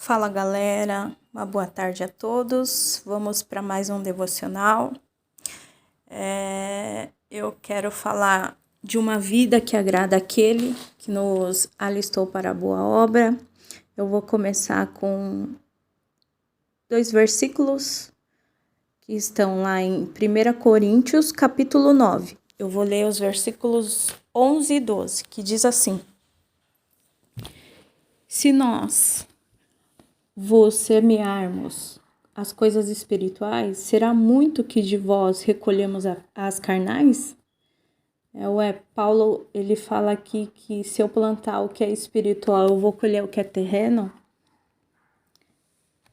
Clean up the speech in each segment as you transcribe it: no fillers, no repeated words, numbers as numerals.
Fala galera, uma boa tarde a todos. Vamos para mais um devocional. Eu quero falar de uma vida que agrada aquele que nos alistou para a boa obra. Eu vou começar com 2 versículos que estão lá em 1 Coríntios, capítulo 9. Eu vou ler os versículos 11 e 12, que diz assim: Se nós vos semearmos as coisas espirituais, será muito que de vós recolhemos as carnais? Paulo, ele fala aqui que se eu plantar o que é espiritual, eu vou colher o que é terreno.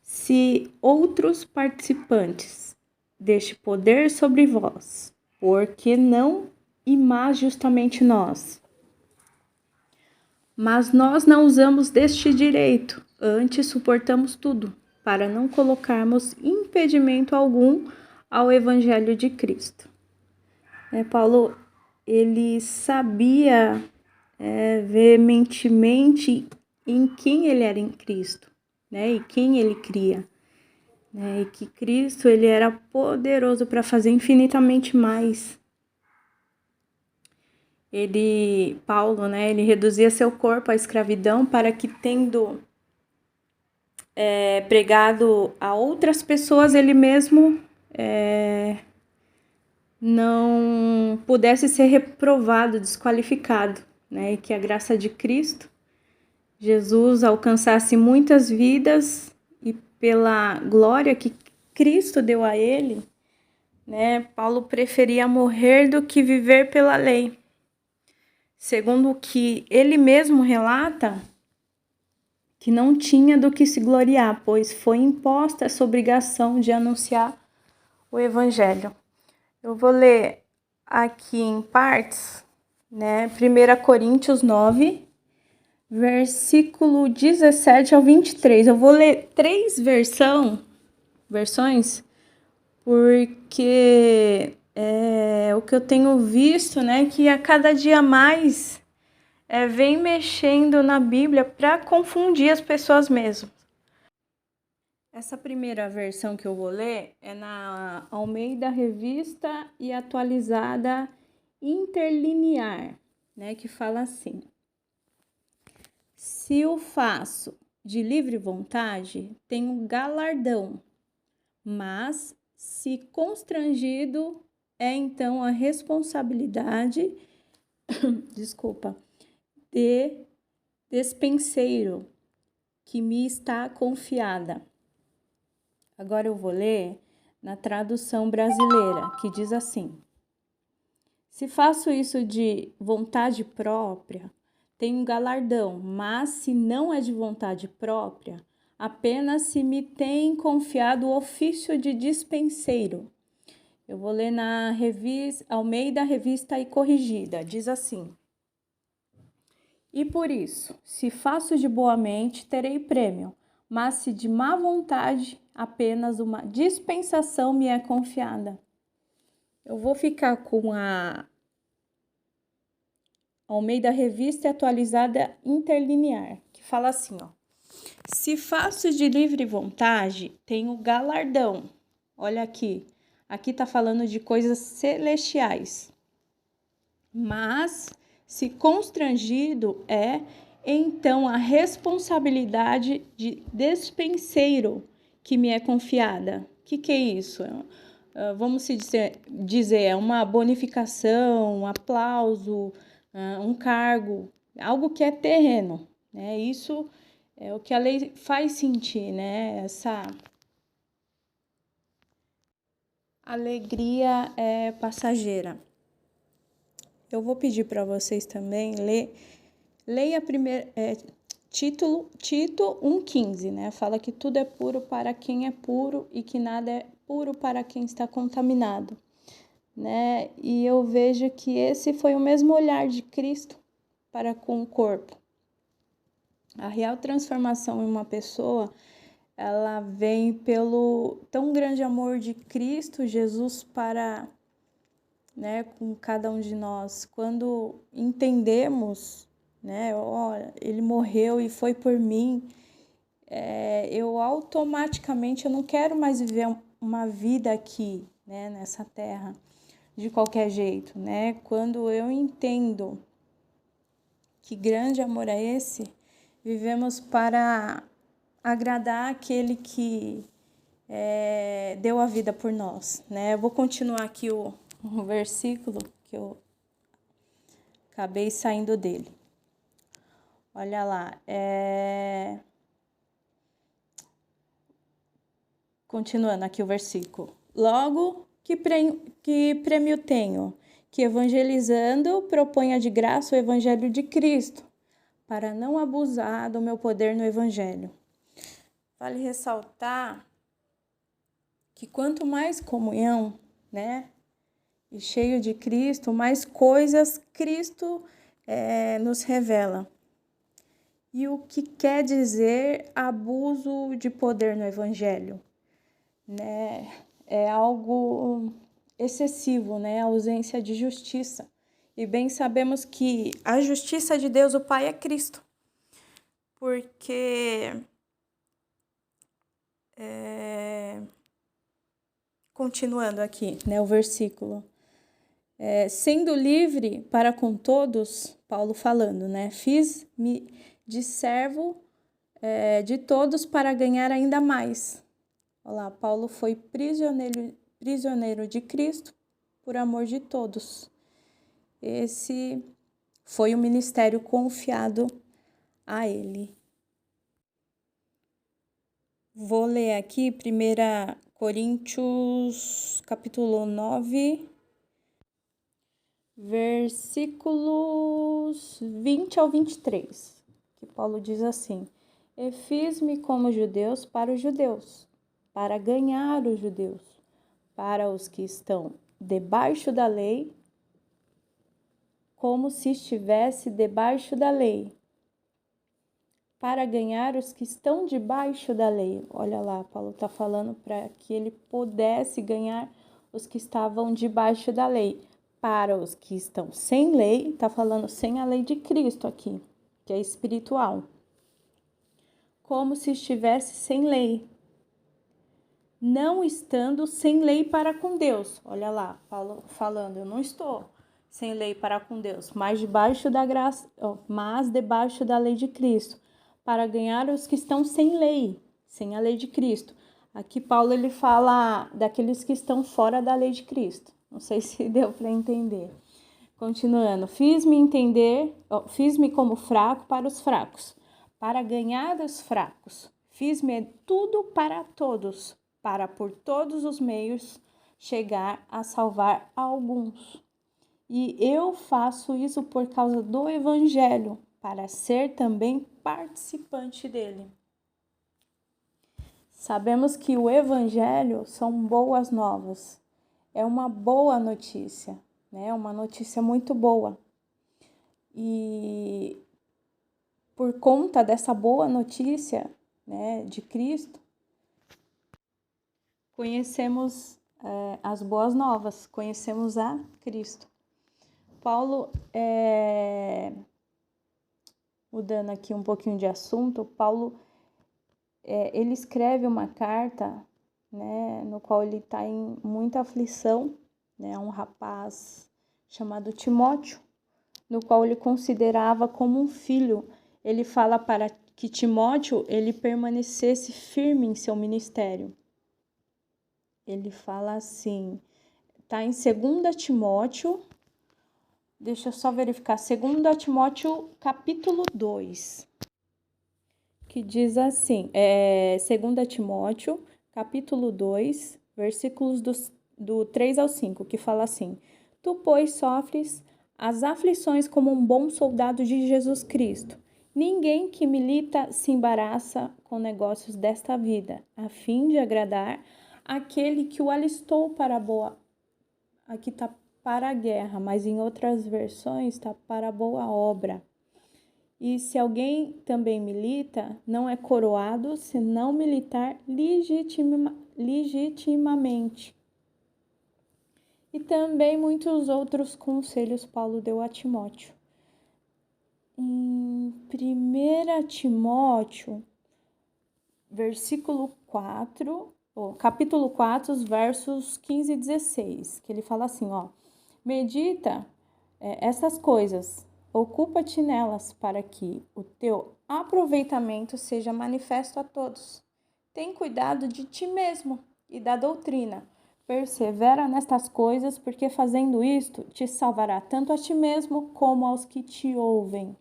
Se outros participantes deste poder sobre vós, por que não e mais justamente nós? Mas nós não usamos deste direito, antes suportamos tudo, para não colocarmos impedimento algum ao Evangelho de Cristo. Paulo, ele sabia veementemente em quem ele era em Cristo, e quem ele cria, e que Cristo ele era poderoso para fazer infinitamente mais. Paulo, ele reduzia seu corpo à escravidão para que, tendo pregado a outras pessoas, ele mesmo não pudesse ser reprovado, desqualificado, e que a graça de Cristo, Jesus, alcançasse muitas vidas e pela glória que Cristo deu a ele, Paulo preferia morrer do que viver pela lei. Segundo o que ele mesmo relata, que não tinha do que se gloriar, pois foi imposta essa obrigação de anunciar o Evangelho. Eu vou ler aqui em partes, 1 Coríntios 9, versículo 17 ao 23. Eu vou ler 3 versões, porque o que eu tenho visto, que a cada dia mais vem mexendo na Bíblia para confundir as pessoas mesmo. Essa primeira versão que eu vou ler é na Almeida Revista e Atualizada Interlinear, que fala assim: se o faço de livre vontade, tenho galardão, mas se constrangido, é então a responsabilidade, de despenseiro que me está confiada. Agora eu vou ler na tradução brasileira, que diz assim: se faço isso de vontade própria, tenho galardão, mas se não é de vontade própria, apenas se me tem confiado o ofício de dispenseiro. Eu vou ler na Almeida Revista e Corrigida, diz assim: e por isso, se faço de boa mente, terei prêmio, mas se de má vontade, apenas uma dispensação me é confiada. Eu vou ficar com a Almeida Revista Atualizada Interlinear, que fala assim, se faço de livre vontade, tenho galardão. Olha aqui tá falando de coisas celestiais. Mas se constrangido então a responsabilidade de despenseiro que me é confiada. O que é isso? Vamos dizer, é uma bonificação, um aplauso, um cargo, algo que é terreno, Isso é o que a lei faz sentir, Essa alegria é passageira. Eu vou pedir para vocês também leia primeiro Tito 1,15, Fala que tudo é puro para quem é puro e que nada é puro para quem está contaminado, E eu vejo que esse foi o mesmo olhar de Cristo para com o corpo. A real transformação em uma pessoa, ela vem pelo tão grande amor de Cristo Jesus para com cada um de nós. Quando entendemos, ele morreu e foi por mim, eu automaticamente eu não quero mais viver uma vida aqui, né, nessa terra, de qualquer jeito, né? Quando eu entendo que grande amor é esse, vivemos para agradar aquele que deu a vida por nós, né? Eu vou continuar aqui o versículo que eu acabei saindo dele. Olha lá, continuando aqui o versículo. Logo, que prêmio tenho? Que evangelizando proponha de graça o evangelho de Cristo, para não abusar do meu poder no evangelho. Vale ressaltar que quanto mais comunhão, né, e cheio de Cristo, mais coisas Cristo nos revela. E o que quer dizer abuso de poder no evangelho? Né? É algo excessivo, né? A ausência de justiça. E bem sabemos que a justiça de Deus, o Pai, é Cristo. Porque, continuando aqui, né, o versículo. Sendo livre para com todos, Paulo falando, né? Fiz-me de servo de todos para ganhar ainda mais. Olha lá, Paulo foi prisioneiro de Cristo por amor de todos. Esse foi o ministério confiado a ele. Vou ler aqui 1 Coríntios, capítulo 9, versículos 20 ao 23, que Paulo diz assim: E fiz-me como judeus para os judeus, para ganhar os judeus, para os que estão debaixo da lei, como se estivesse debaixo da lei, para ganhar os que estão debaixo da lei. Olha lá, Paulo está falando para que ele pudesse ganhar os que estavam debaixo da lei. Para os que estão sem lei, está falando sem a lei de Cristo aqui, que é espiritual. Como se estivesse sem lei, não estando sem lei para com Deus. Olha lá, Paulo falando, eu não estou sem lei para com Deus, mas debaixo da graça, mas debaixo da lei de Cristo, para ganhar os que estão sem lei, sem a lei de Cristo. Aqui Paulo ele fala daqueles que estão fora da lei de Cristo. Não sei se deu para entender. Continuando, fiz-me como fraco para os fracos, para ganhar os fracos. Fiz-me tudo para todos, para por todos os meios chegar a salvar alguns. E eu faço isso por causa do Evangelho, para ser também participante dele. Sabemos que o Evangelho são boas novas, é uma boa notícia, né? Uma notícia muito boa. E por conta dessa boa notícia, né, de Cristo, conhecemos as boas novas, conhecemos a Cristo. Paulo, mudando aqui um pouquinho de assunto, Paulo, ele escreve uma carta, né, no qual ele está em muita aflição, né, a um rapaz chamado Timóteo, no qual ele considerava como um filho. Ele fala para que Timóteo ele permanecesse firme em seu ministério. Ele fala assim, tá em 2 Timóteo, deixa eu só verificar, 2 Timóteo capítulo 2, que diz assim, 2 Timóteo capítulo 2, versículos do 3 ao 5, que fala assim: Tu, pois, sofres as aflições como um bom soldado de Jesus Cristo. Ninguém que milita se embaraça com negócios desta vida, a fim de agradar aquele que o alistou para a boa. Aqui está para a guerra, mas em outras versões está para a boa obra. E se alguém também milita, não é coroado se não militar legitimamente. E também muitos outros conselhos Paulo deu a Timóteo. Em 1 Timóteo, versículo 4, capítulo 4, os versos 15 e 16, que ele fala assim, ó: medita essas coisas, ocupa-te nelas, para que o teu aproveitamento seja manifesto a todos. Tem cuidado de ti mesmo e da doutrina. Persevera nestas coisas, porque fazendo isto te salvará tanto a ti mesmo como aos que te ouvem.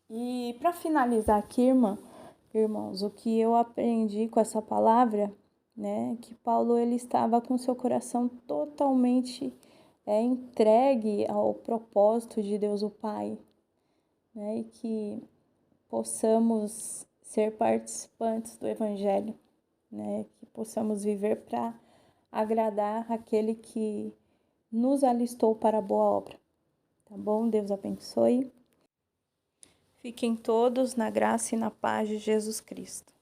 E para finalizar aqui, irmãos, o que eu aprendi com essa palavra, né, que Paulo ele estava com seu coração totalmente entregue ao propósito de Deus o Pai, né, e que possamos ser participantes do Evangelho, né, que possamos viver para agradar aquele que nos alistou para a boa obra. Tá bom? Deus abençoe. Fiquem todos na graça e na paz de Jesus Cristo.